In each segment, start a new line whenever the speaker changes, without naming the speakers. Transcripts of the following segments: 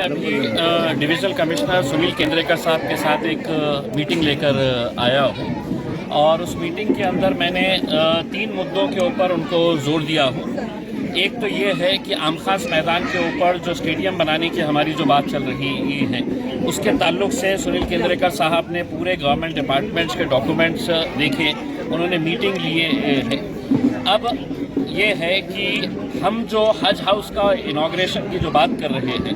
अभी divisional commissioner Sunil Kendrekar साहब के साथ एक मीटिंग लेकर आया हूँ और उस मीटिंग के अंदर मैंने 3 मुद्दों के ऊपर उनको जोर दिया हूँ। एक तो ये है कि आमखास मैदान के ऊपर जो स्टेडियम बनाने की हमारी जो बात चल रही है उसके ताल्लुक से सुनील केंद्रेकर साहब ने पूरे गवर्नमेंट डिपार्टमेंट्स के डॉक्यूमेंट्स देखे, उन्होंने मीटिंग लिए है। अब ये है कि हम जो हज हाउस का इनॉग्रेशन की जो बात कर रहे हैं,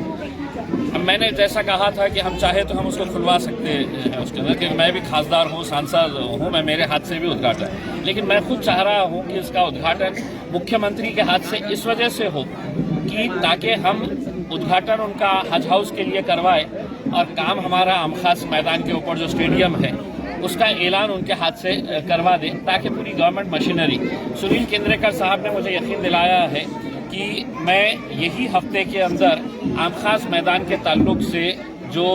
अब मैंने जैसा कहा था कि हम चाहे तो हम उसको खुलवा सकते हैं उसके अंदर, क्योंकि मैं भी खासदार हूँ, सांसद हूँ, मैं मेरे हाथ से भी उद्घाटन, लेकिन मैं खुद चाह रहा हूँ कि इसका उद्घाटन मुख्यमंत्री के हाथ से इस वजह से हो कि ताकि हम उद्घाटन उनका हज हाउस के लिए करवाए और काम हमारा आमखास मैदान के ऊपर जो स्टेडियम है उसका ऐलान उनके हाथ से करवा दें, ताकि पूरी गवर्नमेंट मशीनरी। सुनील केंद्रेकर साहब ने मुझे यकीन दिलाया है कि मैं यही हफ्ते के अंदर आमखास मैदान के ताल्लुक से जो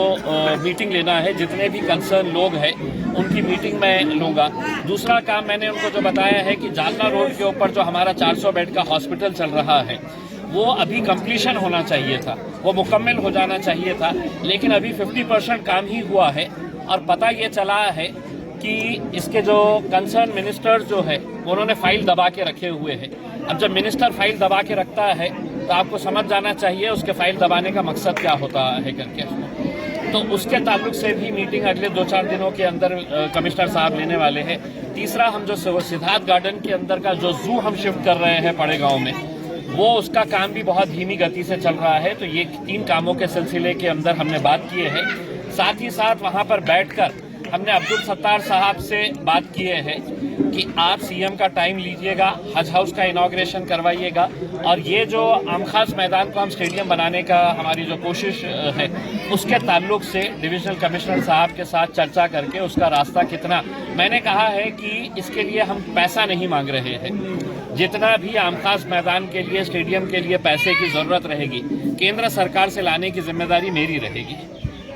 मीटिंग लेना है, जितने भी कंसर्न लोग हैं उनकी मीटिंग मैं लूँगा। दूसरा काम मैंने उनको जो बताया है कि जालना रोड के ऊपर जो हमारा 400 बेड का हॉस्पिटल चल रहा है वो अभी कंप्लीशन होना चाहिए था, वो मुकम्मल हो जाना चाहिए था, लेकिन अभी 50% काम ही हुआ है। और पता ये चला है कि इसके जो कंसर्न मिनिस्टर जो है उन्होंने फाइल दबा के रखे हुए हैं। अब जब मिनिस्टर फाइल दबा के रखता है तो आपको समझ जाना चाहिए उसके फाइल दबाने का मकसद क्या होता है करके। तो उसके ताल्लुक से भी मीटिंग अगले 2-4 दिनों के अंदर कमिश्नर साहब लेने वाले हैं। तीसरा, हम जो सिद्धार्थ गार्डन के अंदर का जो जू हम शिफ्ट कर रहे हैं पड़े गाँव में, वो उसका काम भी बहुत धीमी गति से चल रहा है। तो ये 3 कामों के सिलसिले के अंदर हमने बात किए हैं। साथ ही साथ वहाँ पर बैठकर हमने अब्दुल सत्तार साहब से बात किए हैं कि आप सीएम का टाइम लीजिएगा, हज हाउस का इनॉग्रेशन करवाइएगा और ये जो आमखास मैदान को हम स्टेडियम बनाने का हमारी जो कोशिश है उसके ताल्लुक से डिविजनल कमिश्नर साहब के साथ चर्चा करके उसका रास्ता कितना, मैंने कहा है कि इसके लिए हम पैसा नहीं मांग रहे हैं। जितना भी आमखास मैदान के लिए, स्टेडियम के लिए पैसे की ज़रूरत रहेगी, केंद्र सरकार से लाने की जिम्मेदारी मेरी रहेगी।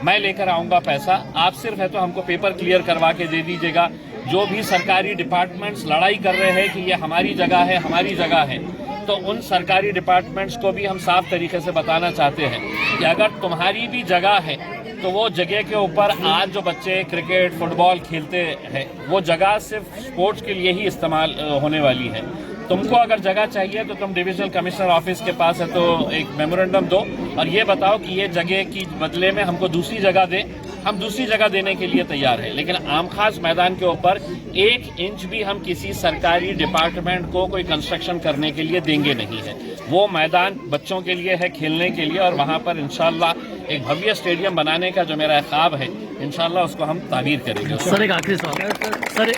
मैं लेकर आऊँगा पैसा, आप सिर्फ है तो हमको पेपर क्लियर करवा के दे दीजिएगा। जो भी सरकारी डिपार्टमेंट्स लड़ाई कर रहे हैं कि ये हमारी जगह है, हमारी जगह है, तो उन सरकारी डिपार्टमेंट्स को भी हम साफ तरीके से बताना चाहते हैं कि अगर तुम्हारी भी जगह है तो वो जगह के ऊपर आज जो बच्चे क्रिकेट, फुटबॉल खेलते हैं वो जगह सिर्फ स्पोर्ट्स के लिए ही इस्तेमाल होने वाली है। तुमको अगर जगह चाहिए तो तुम डिविजनल कमिश्नर ऑफिस के पास है तो एक मेमोरेंडम दो और ये बताओ कि ये जगह की बदले में हमको दूसरी जगह दें, हम दूसरी जगह देने के लिए तैयार हैं। लेकिन आमखास मैदान के ऊपर 1 इंच भी हम किसी सरकारी डिपार्टमेंट को कोई कंस्ट्रक्शन करने के लिए देंगे नहीं है। वो मैदान बच्चों के लिए है, खेलने के लिए, और वहाँ पर इंशाल्लाह एक भव्य स्टेडियम बनाने का जो मेरा ख्वाब है इंशाल्लाह उसको हम तामीर करेंगे।
सर एक आखिरी सवाल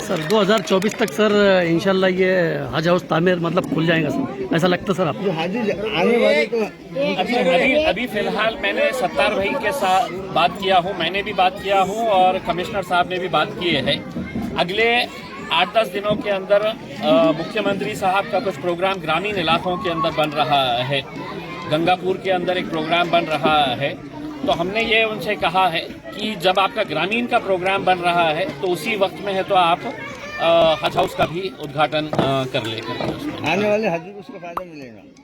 सर 2024 तक सर इंशाल्लाह ये हज हाउस तामीर मतलब खुल जाएगा सर, ऐसा लगता सर आपको?
आने वाले तो
अभी फिलहाल मैंने सत्तार भाई के साथ बात किया हूँ, मैंने भी बात किया हूँ और कमिश्नर साहब ने भी बात किए हैं। अगले 8-10 दिनों के अंदर मुख्यमंत्री साहब का कुछ प्रोग्राम ग्रामीण इलाकों के अंदर बन रहा है, गंगापुर के अंदर एक प्रोग्राम बन रहा है। तो हमने ये उनसे कहा है कि जब आपका ग्रामीण का प्रोग्राम बन रहा है तो उसी वक्त में है तो आप हज हाउस का भी उद्घाटन कर लेकर
आने वाले हज को उसका फायदा मिलेगा।